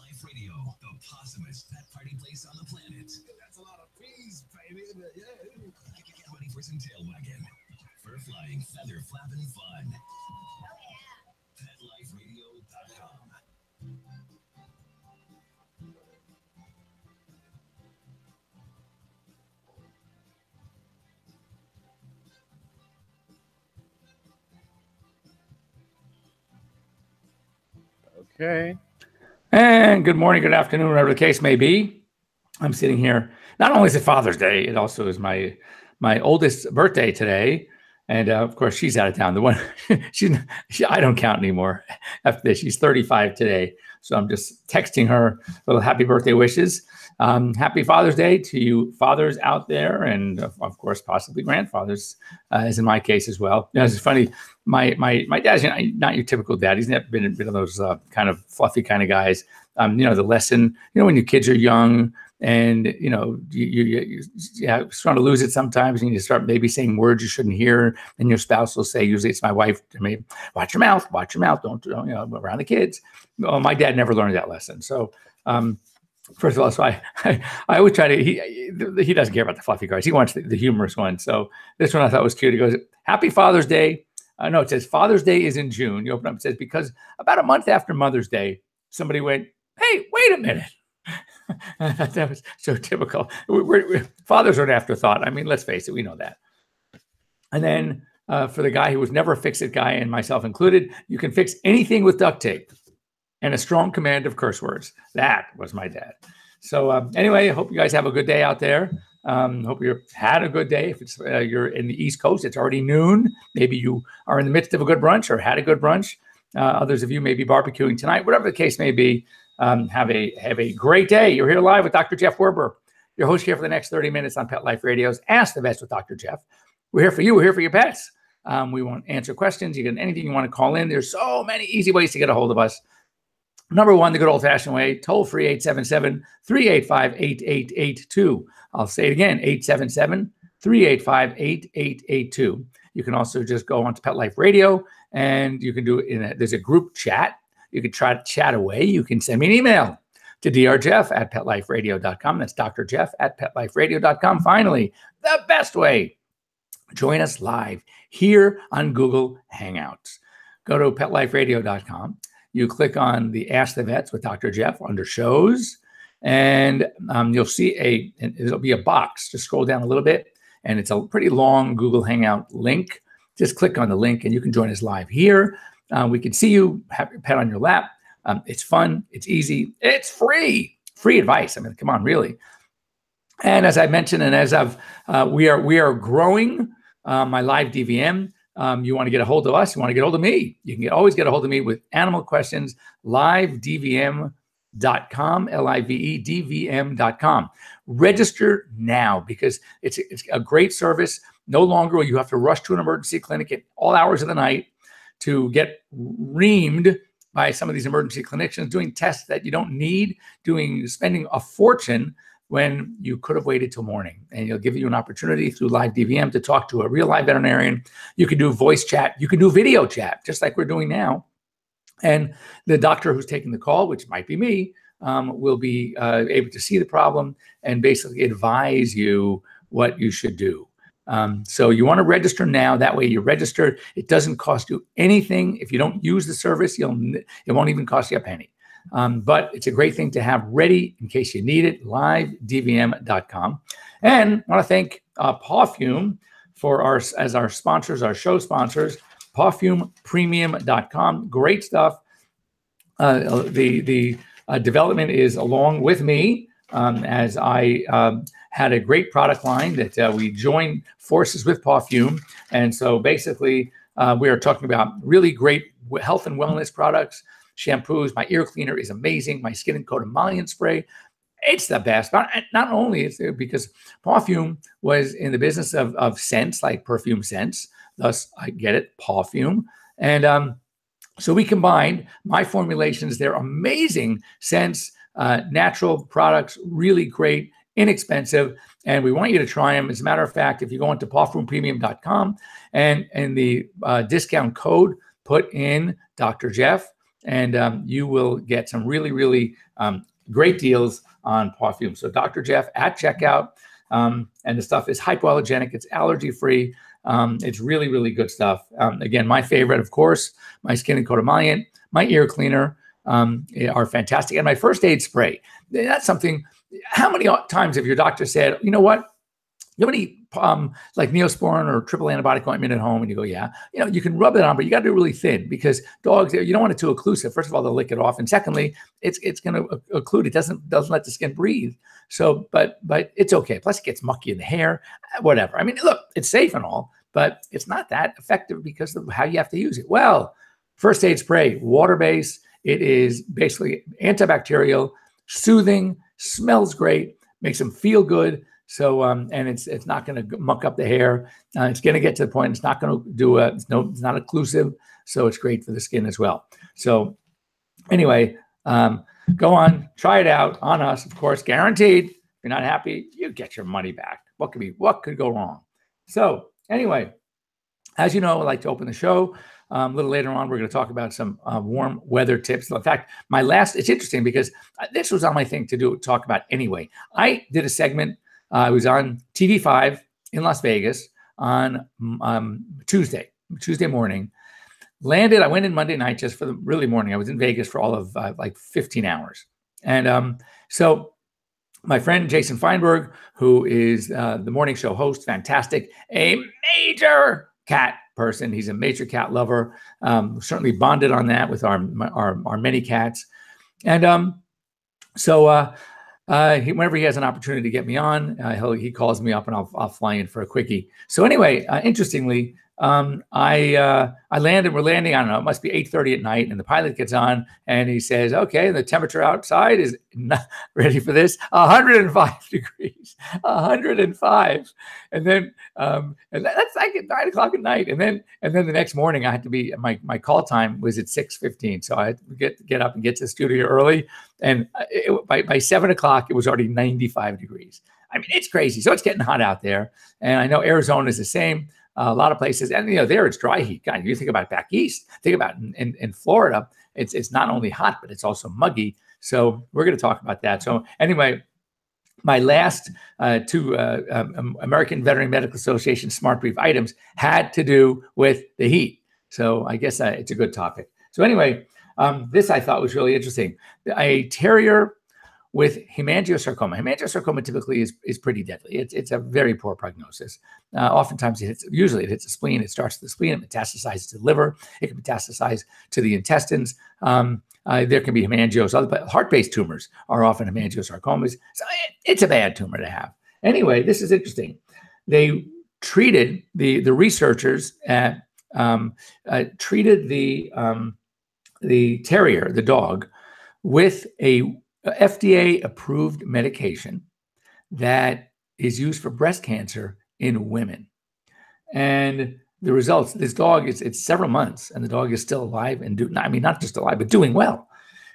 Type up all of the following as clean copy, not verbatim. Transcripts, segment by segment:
Life Radio, the possumest pet party place on the planet. That's a lot of peas, baby. Yeah. Get ready for some tail wagging, fur flying, feather flapping fun. Oh yeah. PetLifeRadio.com. Okay. And good morning, good afternoon, whatever the case may be. I'm sitting here. Not only is it Father's Day, it also is my oldest birthday today. And of course, she's out of town. The one I don't count anymore after this. She's 35 today. So I'm just texting her little happy birthday wishes. Happy Father's Day to you fathers out there. And of course, possibly grandfathers, as in my case as well. You know, it's funny. My dad's not your typical dad. He's never been of those kind of fluffy kind of guys. The lesson, when your kids are young, and you're trying to lose it sometimes, and you start maybe saying words you shouldn't hear, and your spouse will say, usually it's my wife to me, watch your mouth, don't around the kids. Well, my dad never learned that lesson. So first of all, so I always try to, he doesn't care about the fluffy guys. He wants the humorous one. So this one I thought was cute. He goes, Happy Father's Day. No, it says Father's Day is in June. You open up, it says, because about a month after Mother's Day, somebody went, hey, wait a minute. That was so typical. Fathers are an afterthought. I mean, let's face it, we know that. And then for the guy who was never a fix-it guy, and myself included, you can fix anything with duct tape and a strong command of curse words. That was my dad. So anyway, I hope you guys have a good day out there. Hope you had a good day. If it's you're in the East Coast, it's already noon. Maybe you are in the midst of a good brunch or had a good brunch. Others of you may be barbecuing tonight. Whatever the case may be, have a great day. You're here live with Dr. Jeff Werber, your host here for the next 30 minutes on Pet Life Radio's Ask the Vets with Dr. Jeff. We're here for you. We're here for your pets. We want to answer questions. You can anything you want to call in. There's so many easy ways to get a hold of us. Number one, the good old-fashioned way, toll-free 877-385-8882. I'll say it again, 877-385-8882. You can also just go on to Pet Life Radio, and you can do it there's a group chat. You can try to chat away. You can send me an email to drjeff@petliferadio.com. That's drjeff@petliferadio.com. Finally, the best way, join us live here on Google Hangouts. Go to petliferadio.com. You click on the Ask the Vets with Dr. Jeff under shows, and you'll see it'll be a box. Just scroll down a little bit, and it's a pretty long Google Hangout link. Just click on the link, and you can join us live here. We can see you, have your pet on your lap. It's fun. It's easy. It's free. Free advice. I mean, come on, really. And as I mentioned, and as we are growing my live DVM. You want to get a hold of us, you want to get a hold of me, you can always get a hold of me with animal questions, livedvm.com, livedvm.com. Register now, because it's a great service. No longer will you have to rush to an emergency clinic at all hours of the night to get reamed by some of these emergency clinicians doing tests that you don't need, spending a fortune when you could have waited till morning. And it'll give you an opportunity through live DVM to talk to a real live veterinarian. You can do voice chat. You can do video chat, just like we're doing now. And the doctor who's taking the call, which might be me, will be able to see the problem and basically advise you what you should do. So you want to register now. That way you're registered. It doesn't cost you anything. If you don't use the service, it won't even cost you a penny. But it's a great thing to have ready in case you need it, livedvm.com. And I want to thank Pawfume as our sponsors, our show sponsors, pawfumepremium.com. Great stuff. The development is along with me, as I had a great product line that we joined forces with Pawfume. And so basically, we are talking about really great health and wellness products. Shampoos, my ear cleaner is amazing. My skin and coat emollient spray, it's the best. Not only is it because Pawfume was in the business of scents, like perfume scents. Thus, I get it, Pawfume. And so we combined my formulations. They're amazing scents, natural products, really great, inexpensive. And we want you to try them. As a matter of fact, if you go into pawfumepremium.com and the discount code, put in Dr. Jeff, and you will get some really, really great deals on Parfum. So Dr. Jeff at checkout, and the stuff is hypoallergenic. It's allergy-free. It's really, really good stuff. Again, my favorite, of course, my Skin and Coat Emollient, my ear cleaner are fantastic. And my first aid spray. That's something, how many times have your doctor said, you know what? You have any like Neosporin or triple antibiotic ointment at home? And you go, yeah. You know, you can rub it on, but you got to do it really thin because dogs, you don't want it too occlusive. First of all, they'll lick it off. And secondly, it's going to occlude. It doesn't let the skin breathe. So, but it's okay. Plus it gets mucky in the hair, whatever. I mean, look, it's safe and all, but it's not that effective because of how you have to use it. Well, first aid spray, water-based. It is basically antibacterial, soothing, smells great, makes them feel good. So, and it's not going to muck up the hair. It's going to get to the point. It's not going to do it's not occlusive. So it's great for the skin as well. So anyway, go on, try it out on us, of course, guaranteed. If you're not happy, you get your money back. What could go wrong? So anyway, as you know, I like to open the show. A little later on, we're going to talk about some warm weather tips. In fact, it's interesting because this was on my thing to talk about anyway. I did a segment. I was on TV5 in Las Vegas on Tuesday morning. Landed, I went in Monday night just for the really morning. I was in Vegas for all of like 15 hours. And so my friend Jason Feinberg, who is the morning show host, fantastic, a major cat person. He's a major cat lover. Certainly bonded on that with our many cats. And so whenever he has an opportunity to get me on, he calls me up and I'll fly in for a quickie. So anyway, interestingly, I landed. We're landing. I don't know. It must be 8:30 at night, and the pilot gets on and he says, "Okay, the temperature outside is not ready for this. 105 degrees, 105." And then, and that's like at 9 o'clock at night. And then the next morning, I had to be my call time was at 6:15, so I had to get up and get to the studio early. And by 7 o'clock, it was already 95 degrees. I mean, it's crazy. So it's getting hot out there, and I know Arizona is the same. A lot of places, and there it's dry heat. God, you think about back east. Think about in Florida, it's not only hot, but it's also muggy. So we're going to talk about that. So anyway, my last two American Veterinary Medical Association Smart Brief items had to do with the heat. So I guess it's a good topic. So anyway, this I thought was really interesting. A terrier with hemangiosarcoma. Hemangiosarcoma typically is pretty deadly. It's a very poor prognosis. Oftentimes it hits the spleen. It starts at the spleen. It metastasizes to the liver. It can metastasize to the intestines. There can be hemangios. But heart-based tumors are often hemangiosarcomas. So it's a bad tumor to have. Anyway, this is interesting. They treated the researchers treated the terrier, the dog, with a FDA-approved medication that is used for breast cancer in women. And the results, this dog, it's several months, and the dog is still alive and not just alive, but doing well.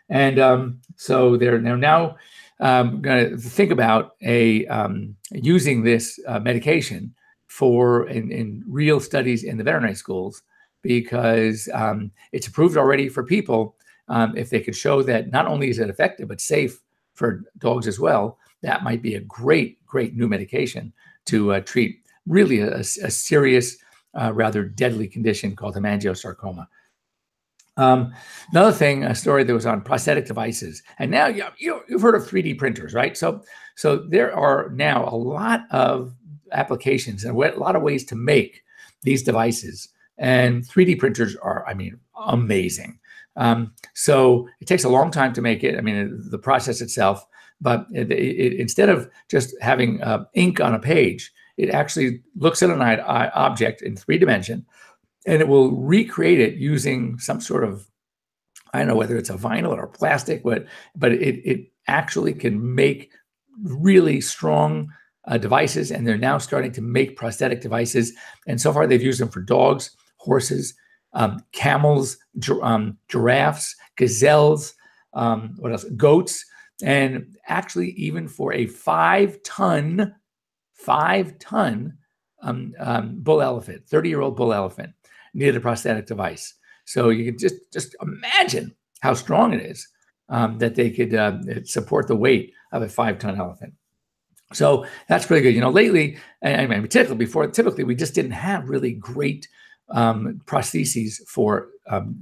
And so they're now going to think about using this medication in real studies in the veterinary schools, because it's approved already for people. If they could show that not only is it effective, but safe for dogs as well, that might be a great new medication to treat really a serious, rather deadly condition called hemangiosarcoma. Another thing, a story that was on prosthetic devices. And now you've heard of 3D printers, right? So there are now a lot of applications and a lot of ways to make these devices. And 3D printers are, amazing. So it takes a long time to make it. The process itself, but instead of just having ink on a page, it actually looks at an object in 3 dimension, and it will recreate it using some sort of, I don't know whether it's a vinyl or plastic, but it actually can make really strong devices. And they're now starting to make prosthetic devices. And so far they've used them for dogs, horses, camels, giraffes, gazelles, what else? Goats, and actually even for a 5-ton bull elephant, 30-year-old bull elephant needed a prosthetic device. So you can just imagine how strong it is, that they could support the weight of a 5-ton elephant. So that's pretty good. Lately, I mean, typically we just didn't have really great prostheses for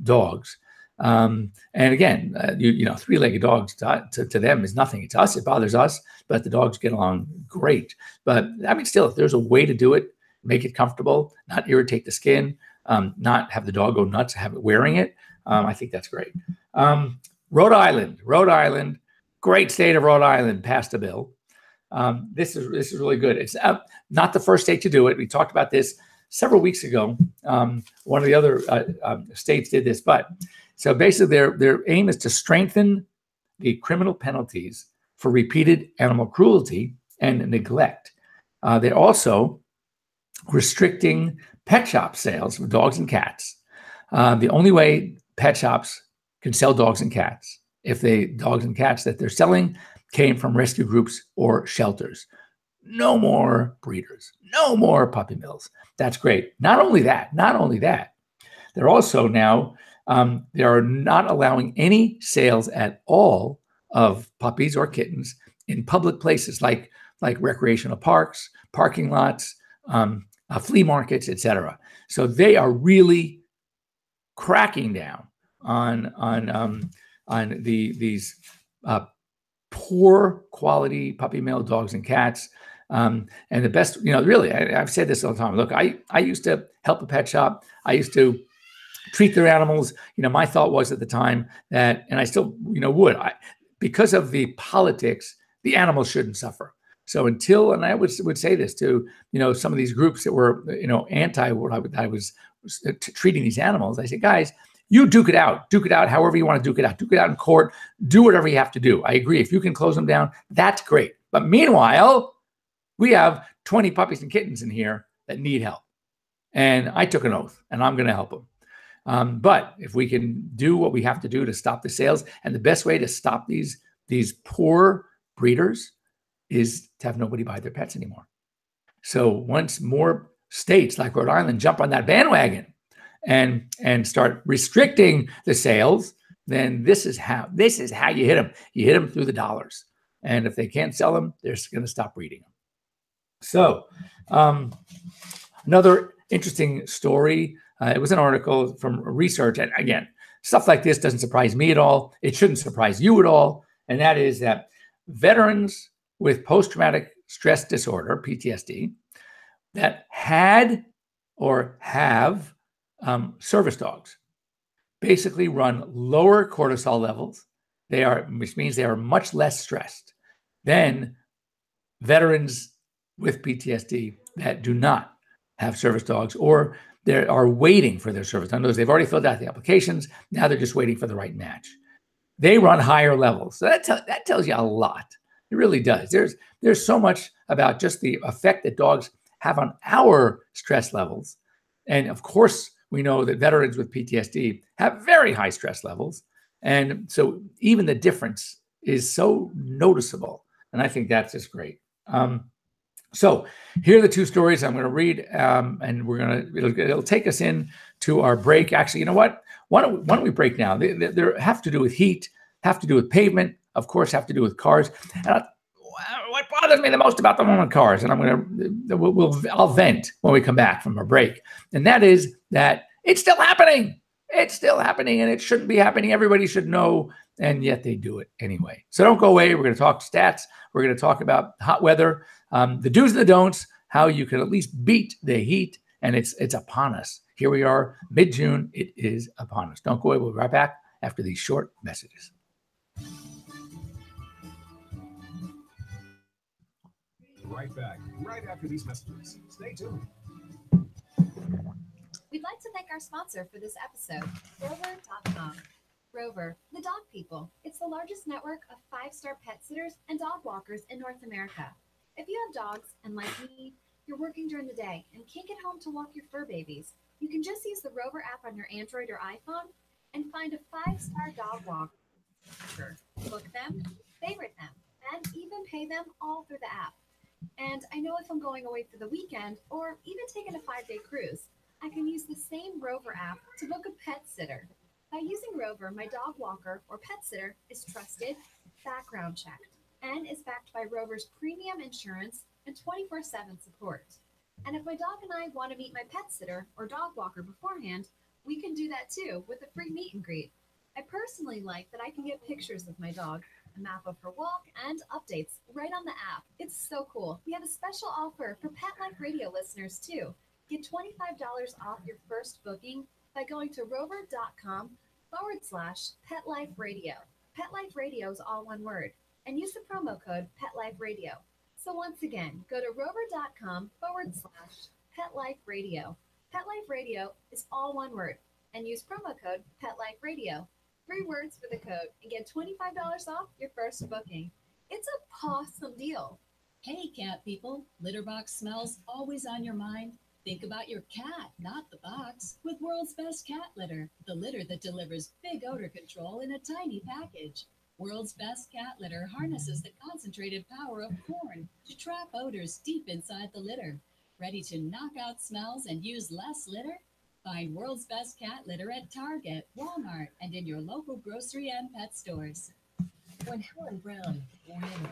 dogs. And again, 3-legged dogs to them is nothing. To us, it bothers us, but the dogs get along great. But I mean, still, if there's a way to do it, make it comfortable, not irritate the skin, not have the dog go nuts, have it wearing it, I think that's great. Rhode Island, great state of Rhode Island, passed a bill. This is really good. It's not the first state to do it. We talked about this several weeks ago. One of the other states did this, but so basically their aim is to strengthen the criminal penalties for repeated animal cruelty and neglect. They're also restricting pet shop sales of dogs and cats. The only way pet shops can sell dogs and cats if the dogs and cats that they're selling came from rescue groups or shelters. No more breeders, no more puppy mills. That's great. Not only that, they're also now, they are not allowing any sales at all of puppies or kittens in public places like recreational parks, parking lots, flea markets, etc. So they are really cracking down on these poor quality puppy mill dogs and cats. And the best, really, I've said this all the time. Look, I used to help a pet shop. I used to treat their animals. My thought was at the time that, and I still, would, because of the politics, the animals shouldn't suffer. So until, and I would say this to, some of these groups that were, anti what I was treating these animals, I said, guys, you duke it out however you want to duke it out in court, do whatever you have to do. I agree. If you can close them down, that's great. But meanwhile, we have 20 puppies and kittens in here that need help. And I took an oath and I'm going to help them. But if we can do what we have to do to stop the sales, and the best way to stop these poor breeders is to have nobody buy their pets anymore. So once more states like Rhode Island jump on that bandwagon and start restricting the sales, then this is how you hit them. You hit them through the dollars. And if they can't sell them, they're going to stop breeding them. So another interesting story, it was an article from research. And again, stuff like this doesn't surprise me at all. It shouldn't surprise you at all. And that is that veterans with post-traumatic stress disorder, PTSD, that had or have service dogs basically run lower cortisol levels. Which means they are much less stressed than veterans with PTSD that do not have service dogs, or they are waiting for their service dog. They've already filled out the applications. Now they're just waiting for the right match. They run higher levels. So that tells you a lot. It really does. There's so much about just the effect that dogs have on our stress levels. And of course, we know that veterans with PTSD have very high stress levels. And so even the difference is so noticeable. And I think that's just great. So here are the two stories I'm going to read, and it'll take us in to our break. Actually, you know what? Why don't we break now? They have to do with heat, have to do with pavement, of course, have to do with cars. And what bothers me the most about the one with cars, and I'll vent when we come back from our break, and that is that it's still happening. It's still happening, and it shouldn't be happening. Everybody should know, and yet they do it anyway. So don't go away. We're going to talk stats. We're going to talk about hot weather, the do's and the don'ts, how you can at least beat the heat, and it's upon us. Here we are, mid-June. It is upon us. Don't go away. We'll be right back after these short messages. Right back, right after these messages. Stay tuned. We'd like to thank our sponsor for this episode, Rover.com. Rover, the dog people. It's the largest network of 5-star pet sitters and dog walkers in North America. If you have dogs, and like me, you're working during the day and can't get home to walk your fur babies, you can just use the Rover app on your Android or iPhone and find a 5-star dog walker. Book them, favorite them, and even pay them all through the app. And I know if I'm going away for the weekend or even taking a 5-day cruise, I can use the same Rover app to book a pet sitter. By using Rover, my dog walker or pet sitter is trusted, background checked, and is backed by Rover's premium insurance and 24/7 support. And if my dog and I want to meet my pet sitter or dog walker beforehand, we can do that too with a free meet and greet. I personally like that I can get pictures of my dog, a map of her walk, and updates right on the app. It's so cool. We have a special offer for Pet Life Radio listeners too. Get $25 off your first booking by going to rover.com/Pet Life Radio. Pet Life Radio is all one word, and use the promo code Pet Life Radio. So once again, go to rover.com/Pet Life Radio. Pet Life Radio is all one word, and use promo code Pet Life Radio. 3 words for the code and get $25 off your first booking. It's a awesome deal. Hey, cat people, litter box smells always on your mind? Think about your cat, not the box, with World's Best Cat Litter, the litter that delivers big odor control in a tiny package. World's Best Cat Litter harnesses the concentrated power of corn to trap odors deep inside the litter. Ready to knock out smells and use less litter? Find World's Best Cat Litter at Target, Walmart, and in your local grocery and pet stores. When Helen Brown ran home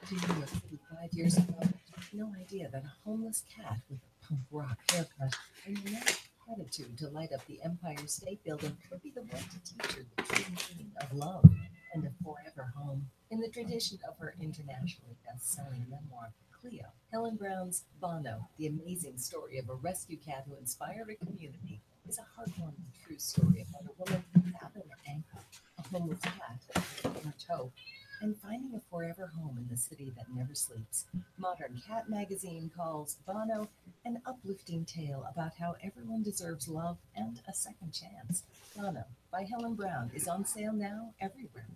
to New York City 5 years ago, she had no idea that a homeless cat with a punk rock haircut and a nice attitude to light up the Empire State Building would be the one to teach her the true meaning of love and a forever home. In the tradition of her internationally best-selling memoir, Cleo, Helen Brown's Bono, the amazing story of a rescue cat who inspired a community, is a heartwarming true story about a woman without an anchor, a homeless cat, much hope, and finding a forever home in the city that never sleeps. Modern Cat Magazine calls Bono an uplifting tale about how everyone deserves love and a second chance. Bono by Helen Brown is on sale now everywhere.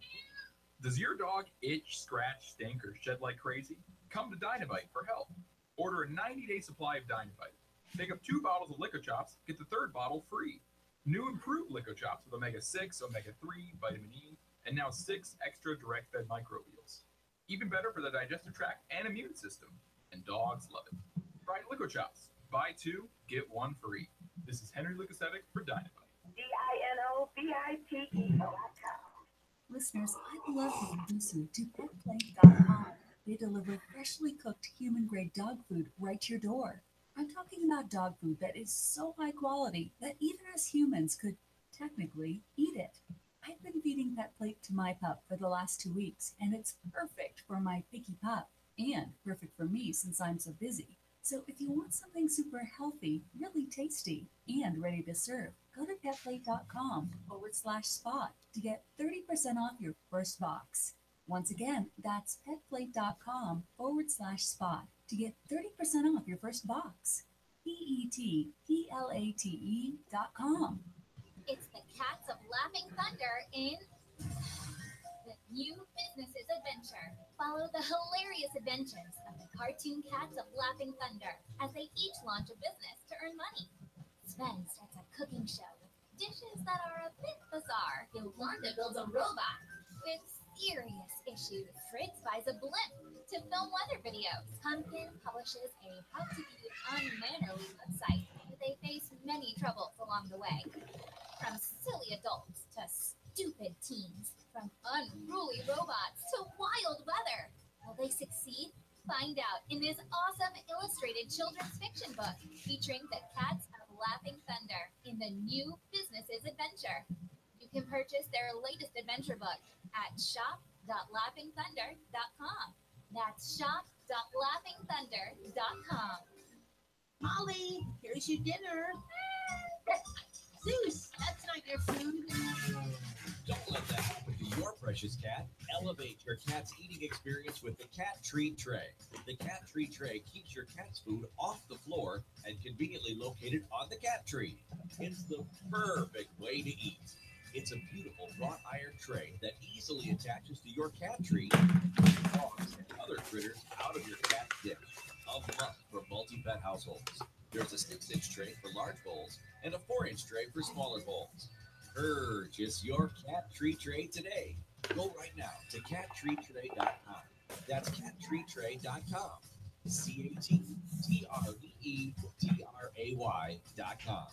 Does your dog itch, scratch, stink, or shed like crazy? Come to Dynavite for help. Order a 90-day supply of Dynavite. Pick up 2 bottles of Lico Chops, get the 3rd bottle free. New improved Lico Chops with omega-6, omega-3, vitamin E, and now 6 extra direct-fed microbials. Even better for the digestive tract and immune system. And dogs love it. Try Lico Chops. Buy 2, get 1 free. This is Henry Lukasevic for Dynavite. DINOVITE.com. Listeners, I love to introduce you to PetPlate.com. They deliver freshly cooked human-grade dog food right to your door. I'm talking about dog food that is so high quality that even us humans could technically eat it. I've been feeding PetPlate to my pup for the last 2 weeks, and it's perfect for my picky pup and perfect for me since I'm so busy. So if you want something super healthy, really tasty, and ready to serve, go to petplate.com/spot to get 30% off your first box. Once again, that's petplate.com/spot to get 30% off your first box. PetPlate.com. It's the Cats of Laughing Thunder in the New Businesses Adventure. Follow the hilarious adventures of the cartoon Cats of Laughing Thunder as they each launch a business to earn money. Sven starts a cooking show with dishes that are a bit bizarre. Yolanda builds a robot with serious issues. Fritz buys a blimp to film weather videos. Pumpkin publishes a how-to-be unmannerly website, but they face many troubles along the way. From silly adults to stupid teens, from unruly robots to wild weather. Will they succeed? Find out in this awesome illustrated children's fiction book featuring the Cats of Laughing Thunder in the New Businesses Adventure. You can purchase their latest adventure book at shop.laughingthunder.com. That's shop.laughingthunder.com. Molly, here's your dinner. Zeus, that's not your food. Don't let that happen to your precious cat. Elevate your cat's eating experience with the Cat Treat Tray. The Cat Treat Tray keeps your cat's food off the floor and conveniently located on the cat tree. It's the perfect way to eat. It's a beautiful wrought iron tray that easily attaches to your cat tree. Dogs and other critters out of your cat's dish. A must for multi-pet households. There's a 6-inch tray for large bowls and a 4-inch tray for smaller bowls. Purchase your Cat Treat Tray today. Go right now to cattreattray.com. That's cattreattray.com. CATTREETRAY.com.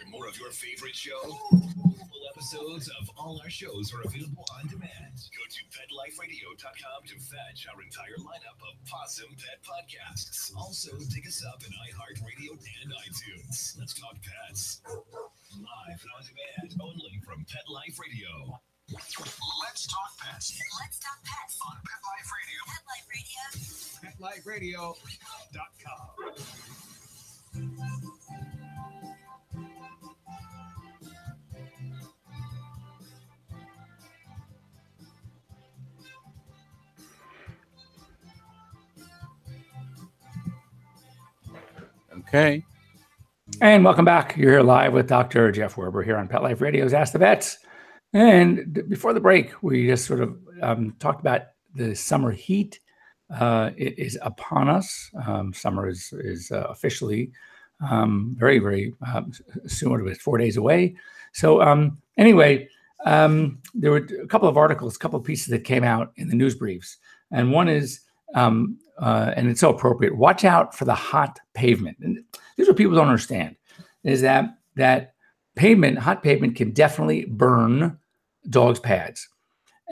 hear more of your favorite show? Full episodes of all our shows are available on demand. Go to PetLifeRadio.com to fetch our entire lineup of Possum Pet podcasts. Also, dig us up in iHeartRadio and iTunes. Let's talk pets. Live and on demand only from Pet Life Radio. Let's talk pets. Let's talk pets On Pet Life Radio. Pet Life Radio. PetLifeRadio.com. Okay. And welcome back. You're here live with Dr. Jeff Werber here on Pet Life Radio's Ask the Vets. And before the break, we just sort of talked about the summer heat. It is upon us. Summer is officially very, very soon. It's 4 days away. So anyway, there were a couple of articles, a couple of pieces that came out in the news briefs. And one is, and it's so appropriate, watch out for the hot pavement. And this is what people don't understand, is that hot pavement can definitely burn dogs' pads.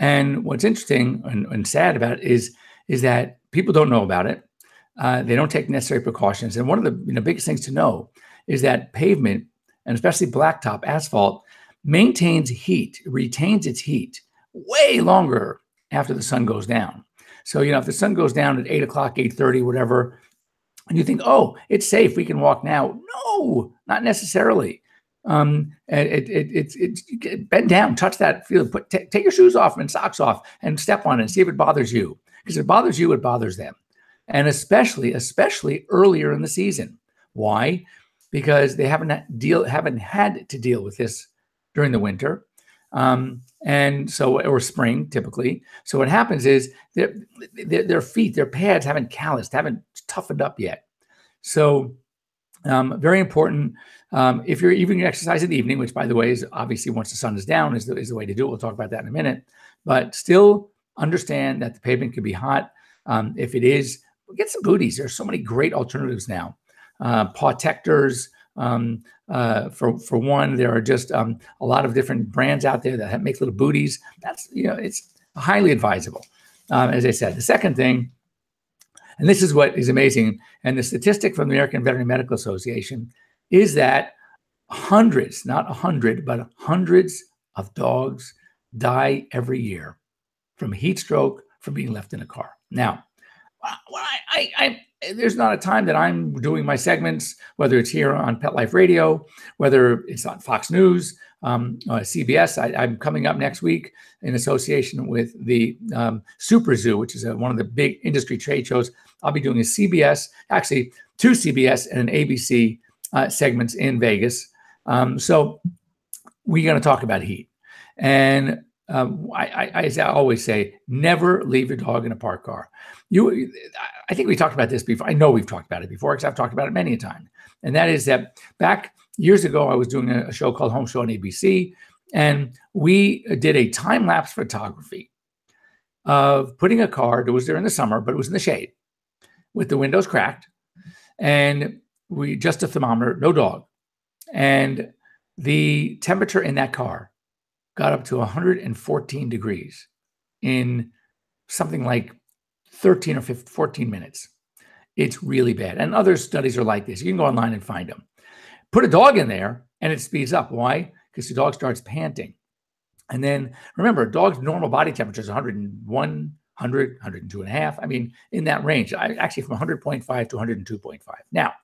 And what's interesting and sad about it is that people don't know about it. They don't take necessary precautions. And one of the biggest things to know is that pavement, and especially blacktop asphalt, maintains heat, retains its heat way longer after the sun goes down. So, if the sun goes down at 8 o'clock, 8:30, whatever, and you think, oh, it's safe, we can walk now. No, not necessarily. Bend down, touch that field, take your shoes off and socks off and step on it and see if it bothers you. Because if it bothers you, it bothers them. And especially earlier in the season. Why? Because they haven't had to deal with this during the winter. And so, or spring typically. So what happens is their feet, their pads haven't calloused, haven't toughened up yet. So very important. If you're even exercise in the evening, which by the way is obviously once the sun is down is the way to do it. We'll talk about that in a minute. But still understand that the pavement could be hot. If it is, get some booties. There's so many great alternatives now. Pawtectors. For one, there are just a lot of different brands out there that make little booties. That's, it's highly advisable. As I said, the second thing, and this is what is amazing, and the statistic from the American Veterinary Medical Association is that hundreds, not 100, but hundreds of dogs die every year from heat stroke from being left in a car. Now, there's not a time that I'm doing my segments, whether it's here on Pet Life Radio, whether it's on Fox News, CBS. I'm coming up next week in association with the Super Zoo, which is one of the big industry trade shows. I'll be doing a CBS, actually 2 CBS and an ABC segments in Vegas. So we're going to talk about heat. And I always say, never leave your dog in a parked car. I think we talked about this before. I know we've talked about it before because I've talked about it many a time. And that is that back years ago, I was doing a show called Home Show on ABC, and we did a time-lapse photography of putting a car that was there in the summer, but it was in the shade with the windows cracked, and just a thermometer, no dog. And the temperature in that car got up to 114 degrees in something like 13 or 14 minutes. It's really bad. And other studies are like this. You can go online and find them. Put a dog in there and it speeds up. Why? Because the dog starts panting. And then remember, a dog's normal body temperature is 101, 100, 102.5. I mean, in that range, actually from 100.5 to 102.5. Now,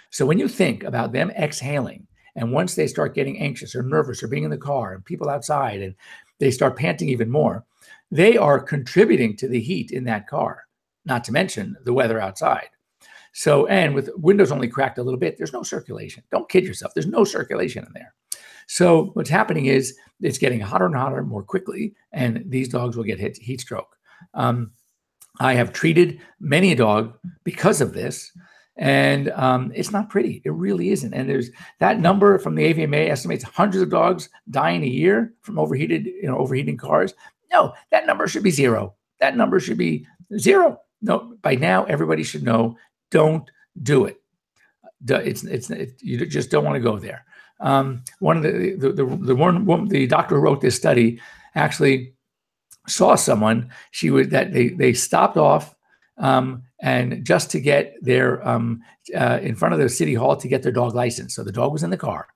so when you think about them exhaling, and once they start getting anxious or nervous or being in the car and people outside and they start panting even more, they are contributing to the heat in that car, not to mention the weather outside. So, and with windows only cracked a little bit, there's no circulation. Don't kid yourself. There's no circulation in there. So what's happening is it's getting hotter and hotter more quickly, and these dogs will get heat stroke. I have treated many a dog because of this. And it's not pretty. It really isn't. And there's that number from the AVMA estimates hundreds of dogs dying a year from overheating cars. No, that number should be 0. That number should be 0. No, by now everybody should know. Don't do it. You just don't want to go there. One of the doctor who wrote this study actually saw someone. They stopped off and just to get their in front of the city hall to get their dog license. So the dog was in the car.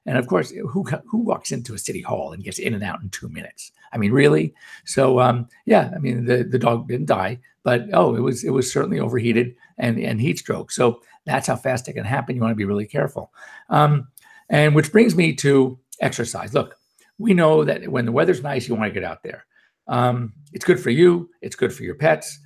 And of course, who walks into a city hall and gets in and out in 2 minutes? I mean, really? So yeah, I mean, the dog didn't die, but it was certainly overheated and heat stroke. So that's how fast it can happen. You want to be really careful. And which brings me to exercise. Look, we know that when the weather's nice, you want to get out there. It's good for you. It's good for your pets.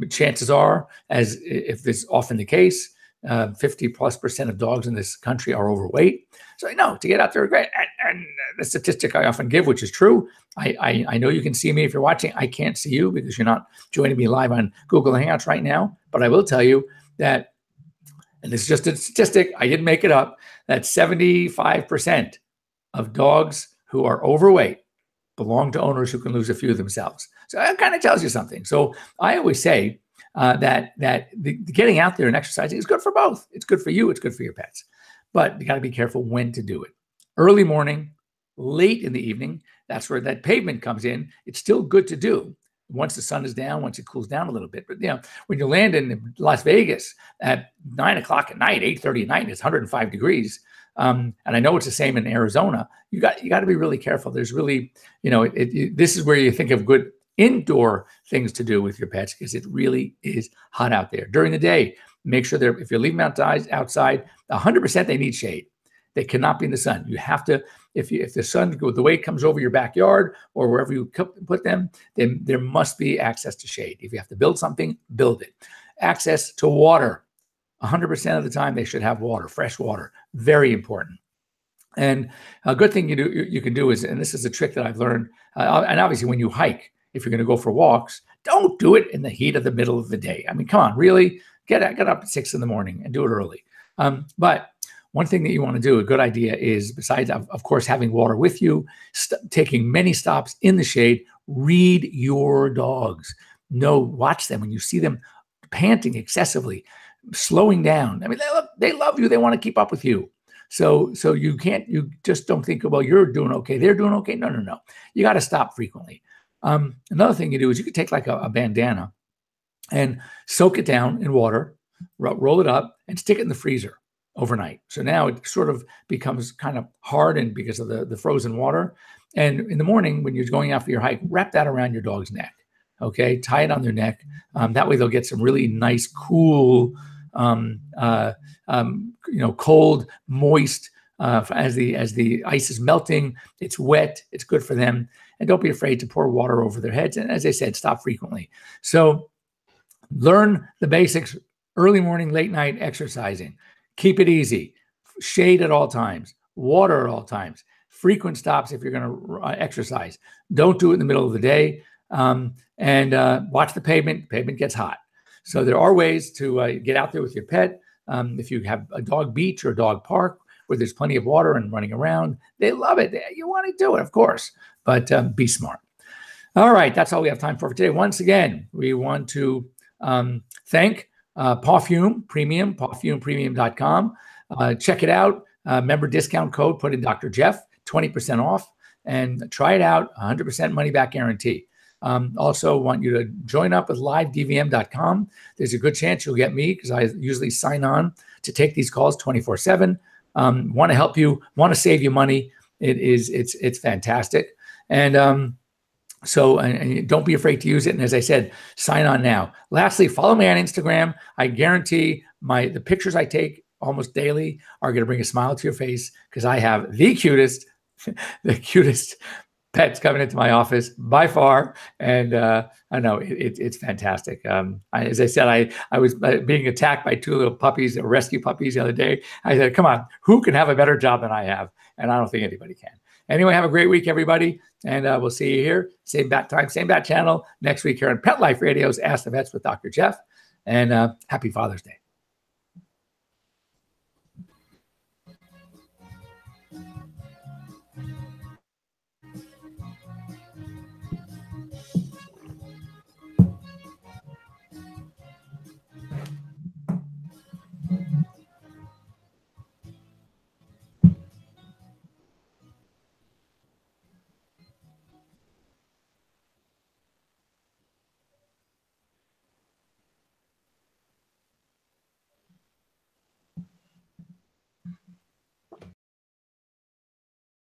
Chances are, as if this is often the case, 50+% of dogs in this country are overweight. So to get out there, great. And the statistic I often give, which is true, I know you can see me if you're watching. I can't see you because you're not joining me live on Google Hangouts right now. But I will tell you that, and this is just a statistic, I didn't make it up, that 75% of dogs who are overweight belong to owners who can lose a few themselves. So that kind of tells you something. So I always say that the getting out there and exercising is good for both. It's good for you. It's good for your pets. But you got to be careful when to do it. Early morning, late in the evening, that's where that pavement comes in. It's still good to do once the sun is down, once it cools down a little bit. But when you land in Las Vegas at 9 o'clock at night, 8:30 at night, it's 105 degrees. And I know it's the same in Arizona. You got to be really careful. There's really, this is where you think of good indoor things to do with your pets because it really is hot out there. During the day, make sure if you're leaving them outside, 100% they need shade. They cannot be in the sun. You have to, if the sun, the way it comes over your backyard or wherever you put them, then there must be access to shade. If you have to build something, build it. Access to water. 100% of the time they should have water, fresh water. Very important. And a good thing you can do is, and this is a trick that I've learned, and obviously when you hike, if you're going to go for walks, don't do it in the heat of the middle of the day. I mean, come on, really get up at 6 a.m. and do it early. But one thing that you want to do, a good idea is, besides, of course, having water with you, taking many stops in the shade, read your dogs. Watch them when you see them panting excessively, slowing down. I mean, they love you. They want to keep up with you. So you just don't think, well, you're doing okay, they're doing okay. No. You got to stop frequently. Another thing you do is you could take like a bandana and soak it down in water, roll it up and stick it in the freezer overnight. So now it sort of becomes kind of hardened because of the frozen water. And in the morning, when you're going out for your hike, wrap that around your dog's neck. Okay, tie it on their neck. That way they'll get some really nice, cool, cold, moist. As the ice is melting, it's wet. It's good for them. And don't be afraid to pour water over their heads. And as I said, stop frequently. So learn the basics: early morning, late night exercising. Keep it easy. Shade at all times. Water at all times. Frequent stops if you're going to exercise. Don't do it in the middle of the day. And watch the pavement. Pavement gets hot. So there are ways to get out there with your pet. If you have a dog beach or a dog park where there's plenty of water and running around, they love it. You want to do it, of course, but be smart. All right, that's all we have time for today. Once again, we want to thank Pawfume Premium, pawfumepremium.com. Check it out. Member discount code, put in Dr. Jeff, 20% off, and try it out, 100% money back guarantee. Also want you to join up with livedvm.com. There's a good chance you'll get me because I usually sign on to take these calls 24/7. Want to help you, want to save you money. It's fantastic. And so don't be afraid to use it. And as I said, sign on now. Lastly, follow me on Instagram. I guarantee the pictures I take almost daily are going to bring a smile to your face because I have the cutest pets coming into my office by far. And I know it's fantastic. As I said, I was being attacked by two little puppies, rescue puppies the other day. I said, come on, who can have a better job than I have? And I don't think anybody can. Anyway, have a great week, everybody. And we'll see you here. Same bat time, same bat channel next week here on Pet Life Radio's Ask the Vets with Dr. Jeff. And happy Father's Day.